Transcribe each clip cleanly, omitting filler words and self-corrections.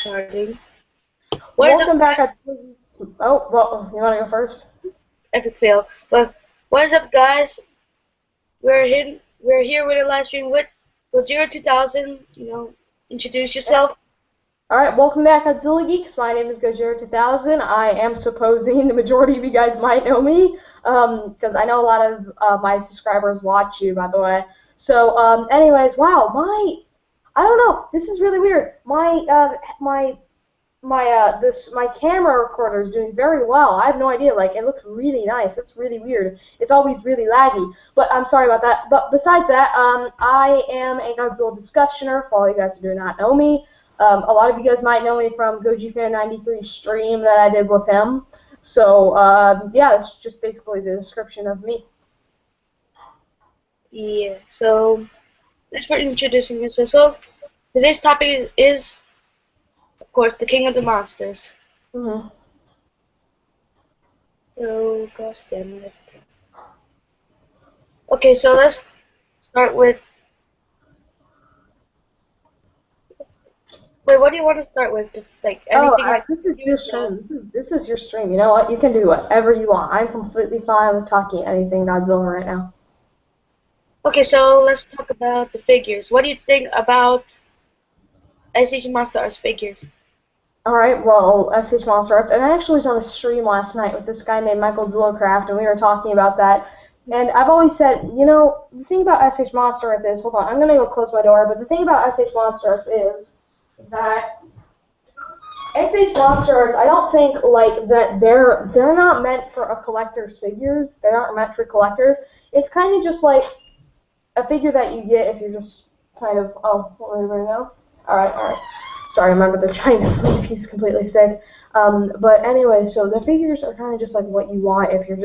Starting. What is up, Welcome back. Oh, well, you want to go first? epic fail? But what is up, guys? We're here with a live stream with Gojira2000. Introduce yourself. All right, welcome back, Godzilla Geeks. My name is Gojira2000. I am supposing the majority of you guys might know me, because I know a lot of my subscribers watch you, by the way. So, anyways, wow, I don't know. This is really weird. My camera recorder is doing very well. I have no idea. Like, it looks really nice. It's really weird. It's always really laggy. But I'm sorry about that. But besides that, I am a Godzilla discussioner. For all you guys who do not know me, a lot of you guys might know me from GODZILLA93 stream that I did with him. So yeah, that's just basically the description of me. Yeah. So thanks for introducing yourself. So today's topic is of course the King of the Monsters. Hmm. So gosh damn it. Okay, so let's start with. Wait, what do you want to start with? Like Oh, anything like this is you your stream. This is your stream. You know what? You can do whatever you want. I'm completely fine with talking anything Godzilla right now. Okay, so let's talk about the figures. What do you think about SH Monster Arts figures? Alright, well, SH Monster Arts, and I actually was on a stream last night with this guy named Michael Zillowcraft, and we were talking about that. And I've always said, you know, the thing about SH Monster Arts is, hold on, I'm going to go close my door, but the thing about SH Monster Arts is that SH Monster Arts, I don't think, like, that they're not meant for a collector's figures. They aren't meant for collectors. It's kind of just like a figure that you get if you're just kind of, oh, what were we right now? Alright. Sorry, remember they're trying to sleep. He's completely sick. But anyway, so the figures are kind of just like what you want if you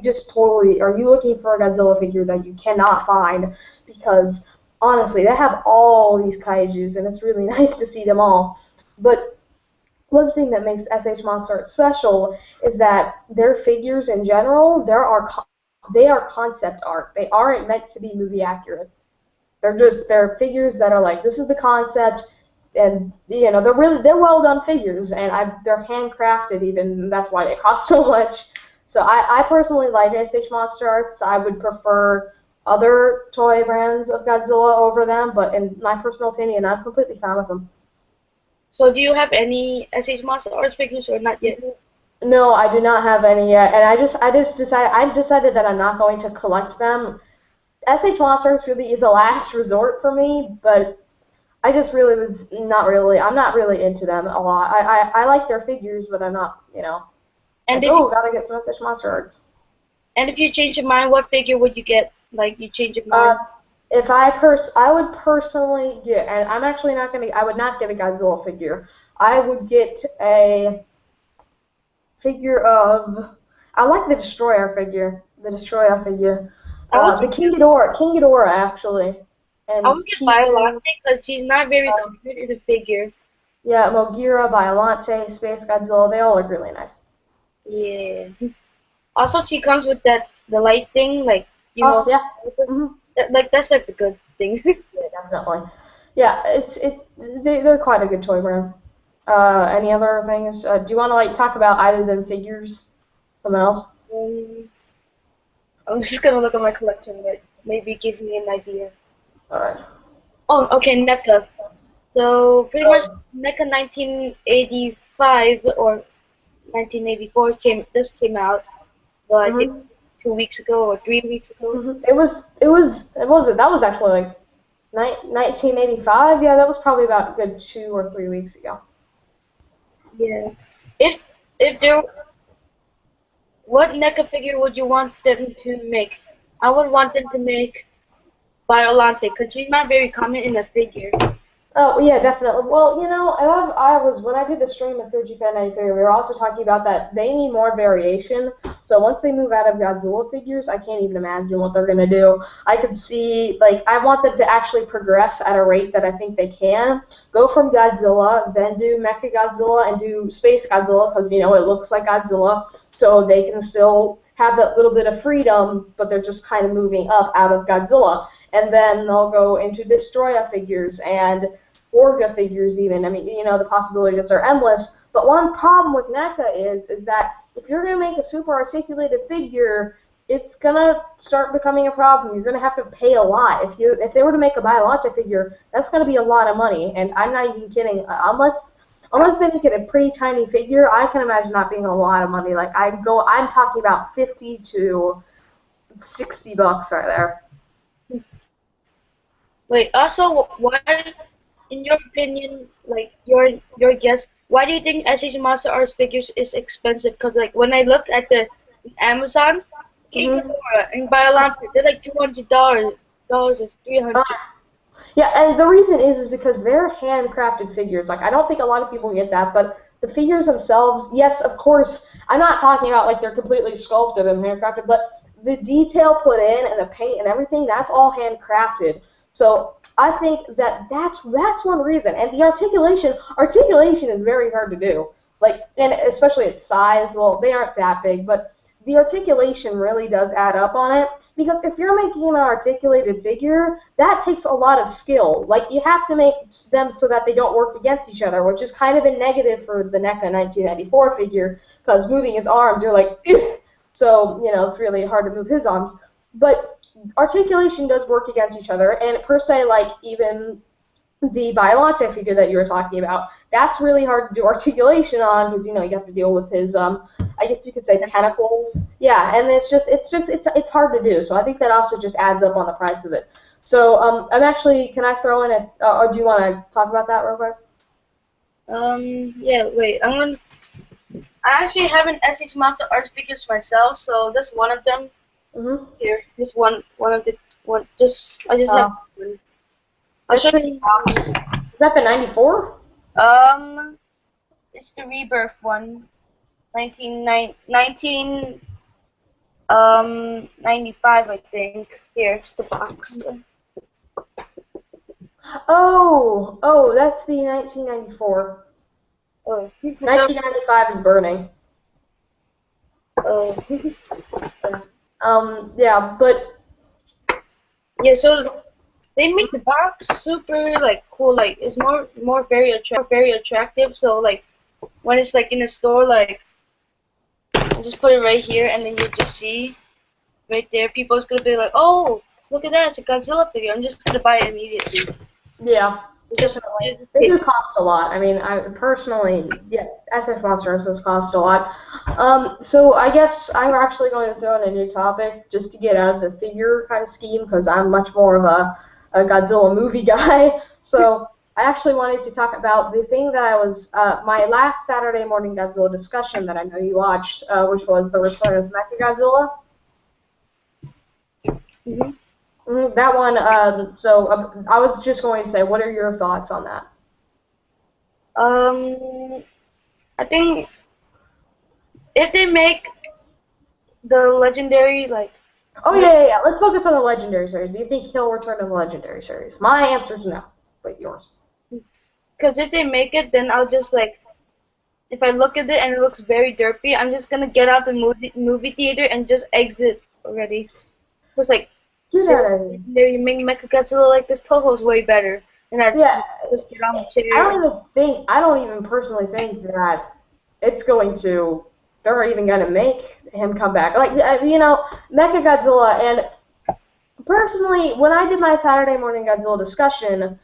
just totally, are you looking for a Godzilla figure that you cannot find, because honestly, they have all these Kaijus and it's really nice to see them all. But one thing that makes SH Monster Art special is that their figures in general, they are concept art. They aren't meant to be movie accurate. They're figures that are like, this is the concept, and you know they're well done figures, and they're handcrafted even, and that's why they cost so much. So I personally like SH Monster Arts. I would prefer other toy brands of Godzilla over them, but in my personal opinion, I'm completely fine with them. So do you have any SH Monster Arts figures or not yet? No, I do not have any yet, and I decided that I'm not going to collect them. SH Monsters really is a last resort for me, but I just really was not really. I'm not really into them a lot. I like their figures, but I'm not, And like, if you oh, gotta get some SH Monster Arts. and if you change your mind, what figure would you get? Like you change your Uh, mind. if I would personally get, and I'm actually not gonna. I would not get a Godzilla figure. I would get a figure of. I like the Destroyer figure. The Destroyer figure. I would The King Ghidorah actually, I and would get King. Biolante because she's not very Um, common in the figure. yeah, Mogira, Biolante, Space Godzilla. They all look really nice. Yeah. Also, she comes with the light thing, like you Oh know, yeah. Hmm. that's like the good thing. Yeah, definitely. Yeah, they're quite a good toy brand. Any other things? Do you want to like talk about either than figures? Something else? um, I'm just gonna look at my collection, but maybe it gives me an idea. All right. Oh, okay, NECA. So pretty much Um, NECA 1985 or 1984 came out. Well, I think mhm, 2 weeks ago or 3 weeks ago. mhm. That was actually like 1985. Yeah, that was probably about a good 2 or 3 weeks ago. Yeah. If if there, what NECA figure would you want them to make? I would want them to make Biolante because she's not very common in a figure. Oh yeah, definitely. Well, and I was when I did the stream with Fuji93, we were also talking about that they need more variation. So once they move out of Godzilla figures, I can't even imagine what they're gonna do. I could see, like, I want them to actually progress at a rate that I think they can. Go from Godzilla, then do Mecha Godzilla, and do Space Godzilla, because it looks like Godzilla, so they can still have that little bit of freedom, but they're just kind of moving up out of Godzilla. And then they'll go into Destroyer figures, and Orga figures even. I mean, you know, the possibilities are endless. But one problem with NECA is that if you're going to make a super articulated figure, it's going to start becoming a problem. You're going to have to pay a lot. If they were to make a Biolante figure, that's going to be a lot of money. And I'm not even kidding. Unless they make it a pretty tiny figure, I can imagine not being a lot of money. Like I'm talking about 50 to $60 right there. Wait, also, why, in your opinion, like your guess, why do you think SH Monster Arts figures is expensive? Because like when I look at the Amazon, King Ghidorah and Biolante, they're like $200, or $300. Yeah, and the reason is because they're handcrafted figures. Like I don't think a lot of people get that, but the figures themselves, yes, of course, I'm not talking about like they're completely sculpted and handcrafted, but the detail put in and the paint and everything, that's all handcrafted. So I think that's one reason. And the articulation is very hard to do. Like, and especially its size. Well, they aren't that big, but the articulation really does add up on it. Because if you're making an articulated figure, that takes a lot of skill. Like, you have to make them so that they don't work against each other, which is kind of a negative for the NECA 1994 figure, because moving his arms, you're like, ugh! So, you know, it's really hard to move his arms. But articulation does work against each other, and per se, like, even the Biolante figure that you were talking about, that's really hard to do articulation on because, you know, you have to deal with his, I guess you could say tentacles. Yeah, and it's hard to do. So I think that also just adds up on the price of it. So I'm actually, can I throw in a, or do you want to talk about that real quick? Yeah, wait, I actually have an SH Monster Arts figures myself, so just one of them. Here, just one of the, I just have one. I'll show you the box. Is that the 94? It's the Rebirth one. 95, I think. Here's the box. Oh, that's the 1994. Oh. 1995 is burning. Oh. Yeah, but yeah, so they make the box super like cool, like it's more very attractive. So like when it's like in a store, like just put it right here, and then you just see right there. People's gonna be like, "Oh, look at that! It's a Godzilla figure." I'm just gonna buy it immediately. yeah, definitely. They do cost a lot. I mean, I personally, yeah, SF Monsters does cost a lot. So I guess I'm actually going to throw in a new topic just to get out of the figure kind of scheme because I'm much more of a Godzilla movie guy. So I actually wanted to talk about the thing that I was, my last Saturday morning Godzilla discussion that I know you watched, which was the return of Mechagodzilla. That one, so I was just going to say, what are your thoughts on that? I think if they make the legendary, like... Oh, yeah. Let's focus on the legendary series. Do you think he'll return to the legendary series? My answer is no, but yours. Because if they make it, then I'll just, like, if I look at it and it looks very derpy, I'm just going to get out the movie theater and just exit already. It's like... Legendary Mechagodzilla like this, Toho's way better. And I just get on the chair. I don't even personally think that it's going to, they're even going to make him come back. Like, you know, Mechagodzilla, and personally, when I did my Saturday morning Godzilla discussion,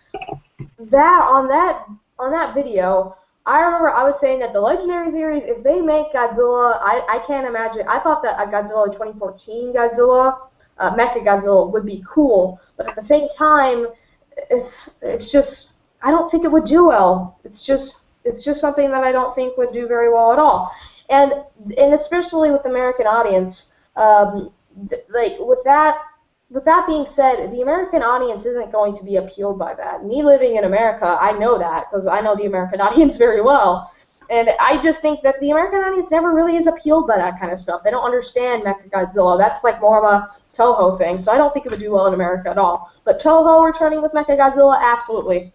on that video, I remember I was saying that the Legendary series, if they make Godzilla, I can't imagine, I thought that a Godzilla 2014 Godzilla, Mechagodzilla would be cool, but at the same time, it's just, I don't think it would do well. It's just something that I don't think would do very well at all. And especially with the American audience, like with that being said, the American audience isn't going to be appealed by that. Me living in America, I know that because I know the American audience very well. And I just think that the American audience never really is appealed by that kind of stuff. They don't understand Mechagodzilla. That's like more of a Toho thing, so I don't think it would do well in America at all. But Toho returning with Mechagodzilla, absolutely.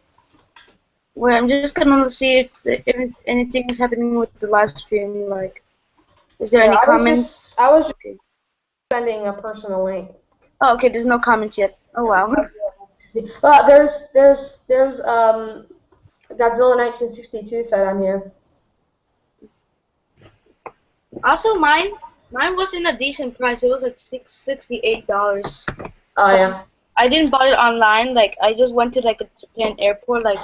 Well, I'm just gonna see if anything is happening with the live stream. Like, is there any comments? I was just sending a personal link. Oh, okay. There's no comments yet. Oh wow. Well, there's Godzilla 1962 said I'm here. Also, mine was in a decent price. It was like $68. Oh yeah. I didn't buy it online. Like I just went to like a Japan airport. Like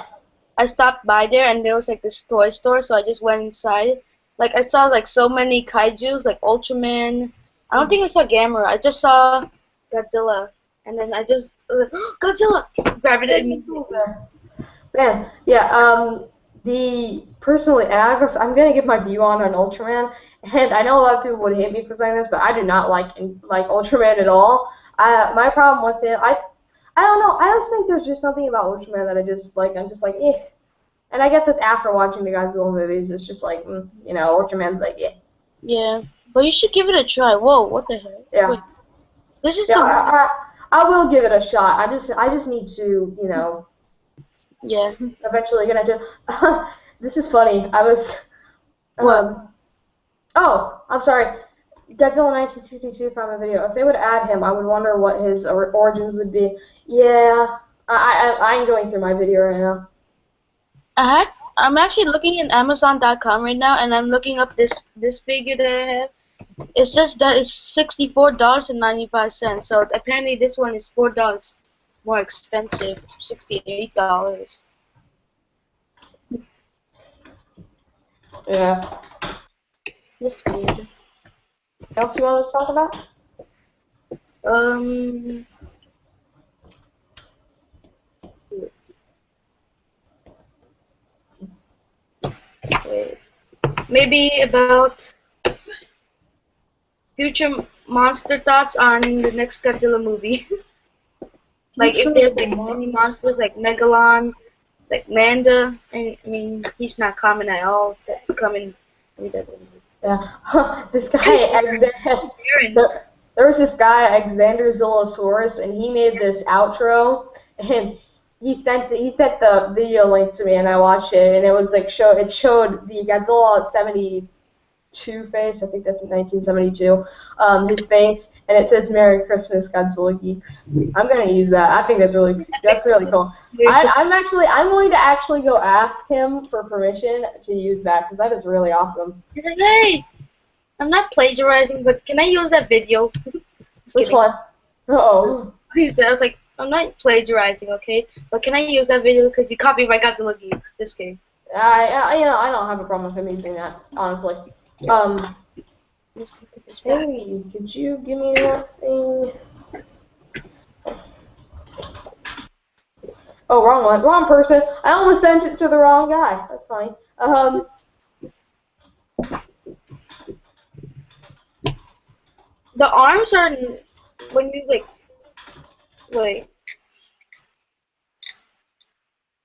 I stopped by there and there was like this toy store, so I just went inside. Like I saw like so many kaijus, like Ultraman. I don't think I saw Gamera. I just saw Godzilla, and then I just Godzilla, grabbed it immediately. Man, yeah. I'm gonna give my view on Ultraman, and I know a lot of people would hate me for saying this, but I do not like Ultraman at all. My problem with it, I don't know. I just think there's just something about Ultraman that I just like. I'm just like, eh. And I guess it's after watching the Godzilla movies, it's just like, Ultraman's like, eh. Yeah, but you should give it a try. Whoa, what the heck? Yeah. Wait, this is Yeah, the I will give it a shot. I just need to, yeah. eventually gonna do. This is funny. I was, What? oh, I'm sorry. Godzilla 1962 found a video. If they would add him, I would wonder what his origins would be. Yeah, I'm going through my video right now. I'm actually looking at Amazon.com right now, and I'm looking up this figure that I have. It says that it's $64.95. So apparently this one is $4 more expensive, $68. Yeah. That's weird. Anything else you want to talk about? Wait. Maybe about future monster thoughts on the next Godzilla movie. Like if there's like any monsters like Megalon, like Manda, and I mean he's not common at all. That's coming. Yeah. This guy, there was this guy, Alexander Zillosaurus, and he made this outro, and he sent the video link to me, and I watched it, and it was like it showed the Godzilla 72 face. I think that's in 1972. His face, and it says "Merry Christmas, Godzilla geeks." I'm gonna use that. I think that's really cool. I'm going to actually go ask him for permission to use that because that is really awesome. He's like, hey, I'm not plagiarizing, but can I use that video? Which one? Uh-oh. He said, I was like, I'm not plagiarizing, okay? But can I use that video because you copied my Godzilla geeks? Just kidding. I don't have a problem with him using that, honestly. Hey, could you give me that thing? Oh, wrong one. Wrong person. I almost sent it to the wrong guy. That's funny. The arms are, when you, like, wait.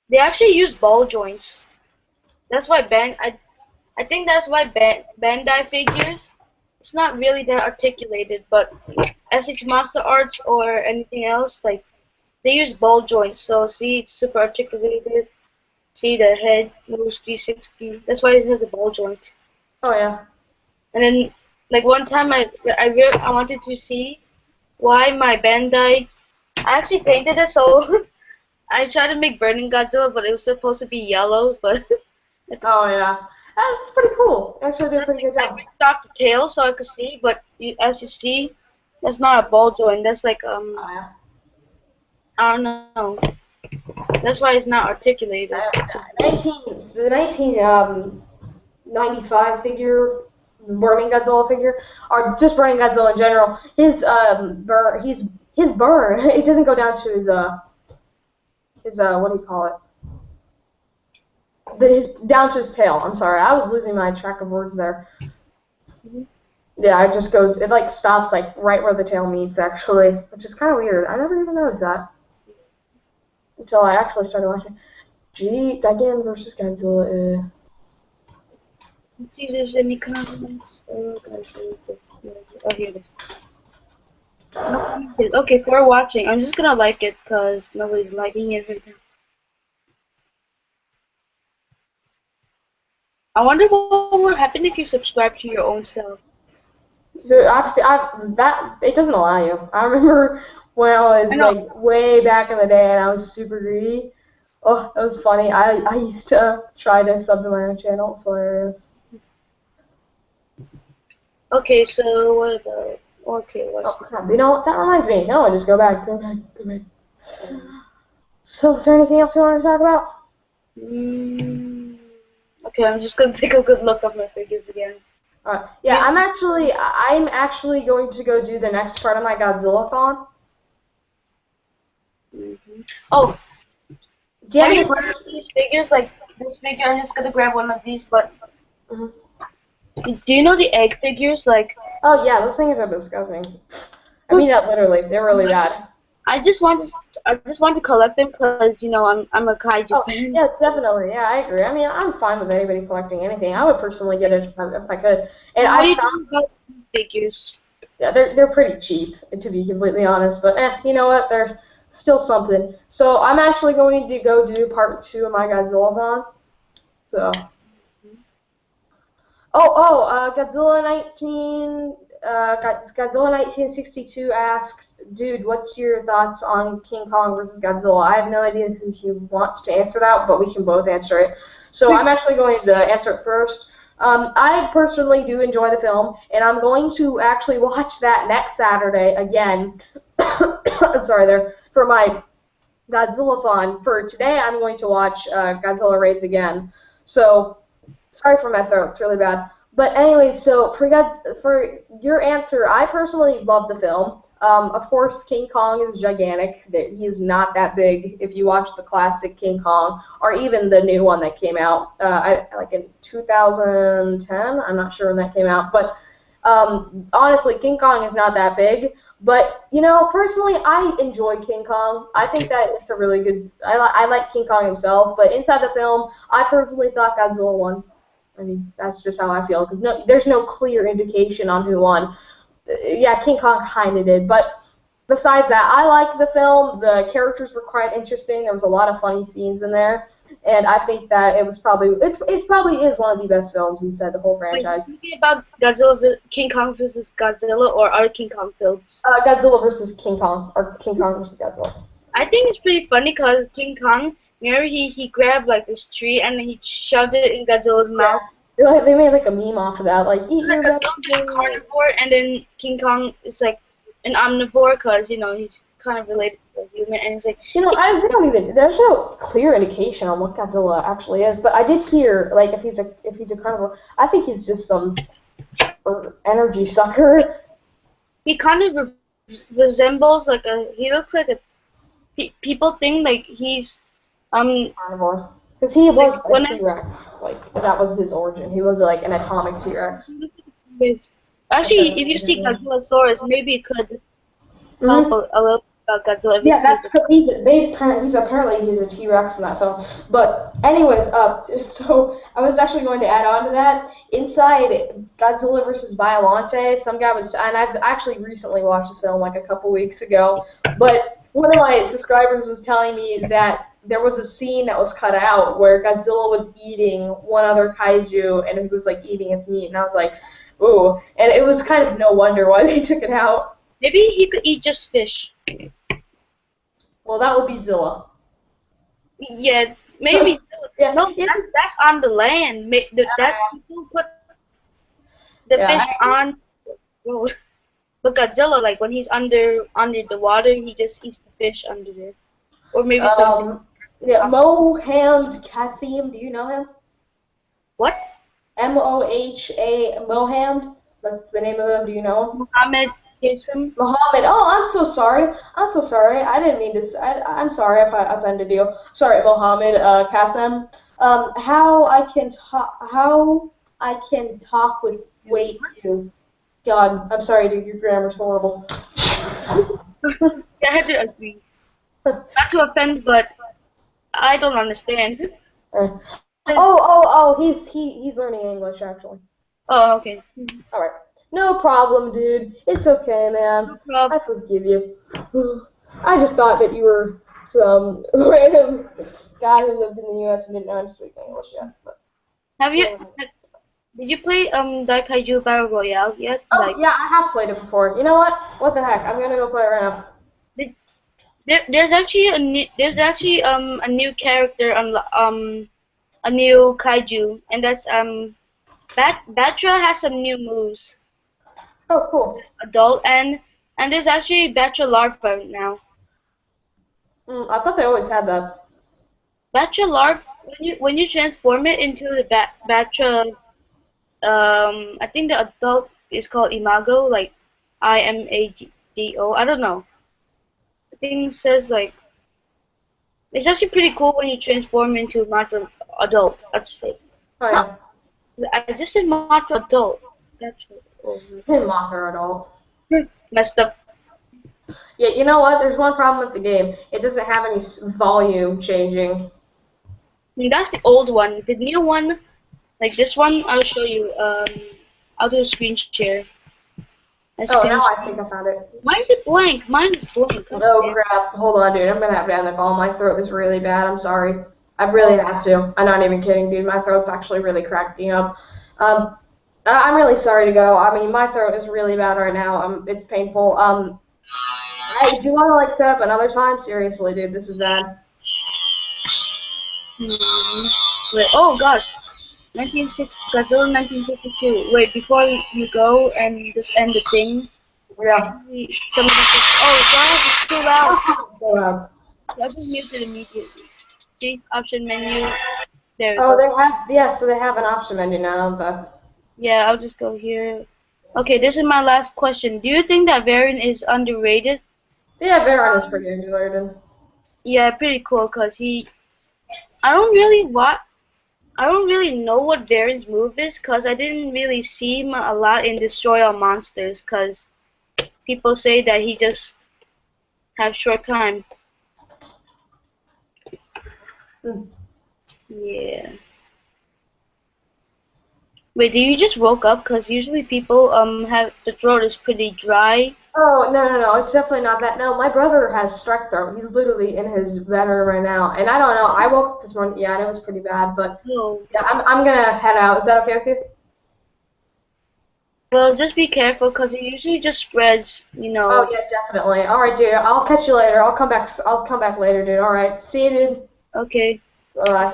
They actually use ball joints. That's why I think that's why Bandai figures, it's not really that articulated, but SH Monster Arts or anything else, like, they use ball joints. So see, it's super articulated. See, the head moves 360. That's why it has a ball joint. Oh yeah. And then, like one time, I wanted to see why my Bandai. I actually painted it, so I tried to make Burning Godzilla, but it was supposed to be yellow. But oh yeah, that's pretty cool. Actually, did a pretty good job. I ripped off the tail so I could see, but as you see, that's not a ball joint. That's like Oh, yeah. I don't know. That's why it's not articulated. The 1995 figure, Burning Godzilla figure, or just Burning Godzilla in general. His burn, it doesn't go down to his what do you call it? Down to his tail. I'm sorry, I was losing my track of words there. Yeah, it just goes. It like stops like right where the tail meets, actually, which is kind of weird. I never even noticed that until I actually started watching. Gigan versus Godzilla. Let's see if there's any comments. Oh, here it is. No, okay, for watching. I'm just gonna like it because nobody's liking it right now. I wonder what would happen if you subscribe to your own self. Dude, it doesn't allow you. I remember when I was like way back in the day and I was super greedy. Oh, that was funny. I used to try to sub to my own channel. It's hilarious. Okay, so what about? Okay, what's Oh crap! You know what? That reminds me. No, I just go back. Go back. Go back. So, is there anything else you want to talk about? mm, okay, I'm just gonna take a good look at my figures again. Yeah, I'm actually going to go do the next part of my Godzilla-thon. Mm-hmm. Oh, Do you have have any you questions? seen these figures? Like this figure, I'm just gonna grab one of these. But Mhm. do you know the egg figures? Like, Oh yeah, those things are disgusting. I mean that literally. They're really bad. I just want to, I just want to collect them because I'm a kaiju Oh fan. yeah, definitely. Yeah, I agree. I mean, I'm fine with anybody collecting anything. I would personally get it if I could. And What do I you found, think about these figures? yeah, they're pretty cheap to be completely honest. But you know what? They're still something. So I'm actually going to go do part 2 of my Godzilla-thon. So. Godzilla 1962 asked, dude, what's your thoughts on King Kong versus Godzilla? I have no idea who he wants to answer that, but we can both answer it. So I'm actually going to answer it first. I personally do enjoy the film, and I'm going to actually watch that next Saturday again. I'm sorry there for my Godzilla-thon. For today, I'm going to watch Godzilla Raids again. So sorry for my throat, it's really bad. But anyway, so for your answer, I personally love the film. Of course, King Kong is gigantic. He is not that big. If you watch the classic King Kong, or even the new one that came out, like in 2010, I'm not sure when that came out. But honestly, King Kong is not that big. But personally, I enjoy King Kong. I think that it's a really good. I like King Kong himself, but inside the film, I personally thought Godzilla won. I mean, that's just how I feel because there's no clear indication on who won. Yeah, King Kong kind of did, but besides that, I liked the film. The characters were quite interesting. There was a lot of funny scenes in there, and I think that it's probably is one of the best films inside the whole Wait, you franchise. thinking about King Kong versus Godzilla or other King Kong films? Godzilla versus King Kong, or King Kong versus Godzilla. I think it's pretty funny because King Kong, remember he grabbed like this tree and then he shoved it in Godzilla's Yeah, mouth. they made like a meme off of that, like eat Like your Godzilla's like a Godzilla. carnivore and then King Kong is like an omnivore because he's kind of related to a human and he's like We don't even. There's no clear indication on what Godzilla actually is, but I did hear like if he's a carnivore, I think he's just some energy sucker. he kind of resembles like he looks like a people think like he's Carnivore, because he like was a when I T-Rex. Like that was his origin. He was like an atomic T-Rex. That's actually if you see everything. Godzillasaurus maybe it could help Mm-hmm. a little about Godzilla if you Yeah, see that's because he's a T-Rex in that film. But anyways, so I was actually going to add on to that. Inside Godzilla versus Biollante, some guy was, and I've actually recently watched this film like a couple weeks ago. But one of my subscribers was telling me that there was a scene that was cut out where Godzilla was eating one other kaiju, and he was like eating its meat, and I was like, ooh, and it was kind of no wonder why they took it out. maybe he could eat just fish. Well, that would be Zilla. Yeah, maybe. Yeah, No, yeah, that's on the land. That people put the yeah. fish on the road. But Godzilla, like when he's under the water, he just eats the fish under there, or maybe something. Yeah, Mohammed Kasim. Do you know him? What? Mohammed. That's the name of him. Do you know him? Muhammad Qasim? Mohammed. Oh, I'm so sorry. I'm so sorry. I didn't mean to. I'm sorry if I offended you. Sorry, Mohammed Kasim. How I can talk with weight you. God, I'm sorry, dude. Your grammar's horrible. I had to agree. Not to offend, but I don't understand. Oh, Says- he's learning English actually. Oh, okay. All right, no problem, dude. It's okay, No man. I problem. forgive you. I just thought that you were some random guy who lived in the U.S. and didn't know how to speak English yet. But, Have you? yeah. Did you play the Kaiju Battle Royale yet? Oh Like, yeah, I have played it before. You know what? What the heck? I'm gonna go play it right now. did there's actually a new character on a new kaiju, and that's Batra has some new moves, Oh, cool. adult, and there's actually Batra Larpa now. I thought they always had that. Batra Larp, when you transform it into the Batra, I think the adult is called Imago, like Imagdo. I don't know. I think it says like it's actually pretty cool when you transform into Matra adult. I'd say. Oh Not, yeah. I just said Matra adult. That's Mocker at all. messed up. Yeah, you know what? There's one problem with the game. It doesn't have any volume changing. I mean, that's the old one. The new one, like this one, I'll show you. I'll do a screen share. As you Oh, can now see. I think I found it. Why is it blank? Mine is blank. God Oh damn. crap! Hold on, dude. I'm gonna have to end the call. My throat is really bad. I'm sorry. I really have to. I'm not even kidding, dude. My throat's actually really cracking up. Um, I'm really sorry to go. I mean, my throat is really bad right now. It's painful. Do you want to like set up another time? Seriously, dude, this is bad. Wait, oh gosh. Godzilla 1962. Wait, before you go and just end the thing, Yeah. somebody said, oh gosh, it's too loud. So loud. I just muted immediately. See, option menu. There we Oh, go. they have. Yeah, so they have an option menu now. Okay. Yeah, I'll just go here. Okay, this is my last question. Do you think that variant is underrated? Yeah, Baron is pretty underrated. Yeah, pretty cool, cause I don't really what I don't really know what Baron's move is, cause I didn't really see him a lot in Destroy All Monsters, cause people say that he just has short time. Hmm. Yeah. Wait, do you just woke up? Cause usually people have the throat is pretty dry. Oh, no, no, no, it's definitely not that. No, my brother has strep throat. He's literally in his bedroom right now. And I don't know, I woke up this morning, yeah, and it was pretty bad, but No. yeah, I'm gonna head out. Is that okay with you? Well, just be careful, cause it usually just spreads. Oh, yeah, definitely. All right, dude, I'll catch you later. I'll come back later, dude. All right, see you, dude. Okay. Bye.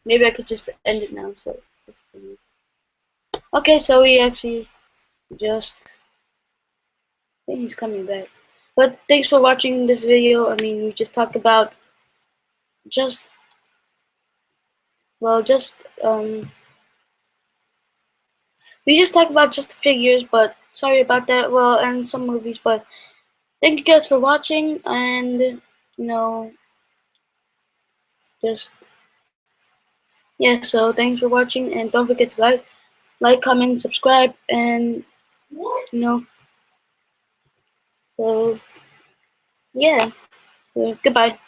Maybe I could just end it now. So. Okay, so we actually just. I think he's coming back. But thanks for watching this video. I mean, we just talked about just well, just we just talked about just the figures. But sorry about that. Well, and some movies. But thank you guys for watching, and just yeah. So thanks for watching, and don't forget to like, comment, subscribe, and you know. So yeah. Goodbye.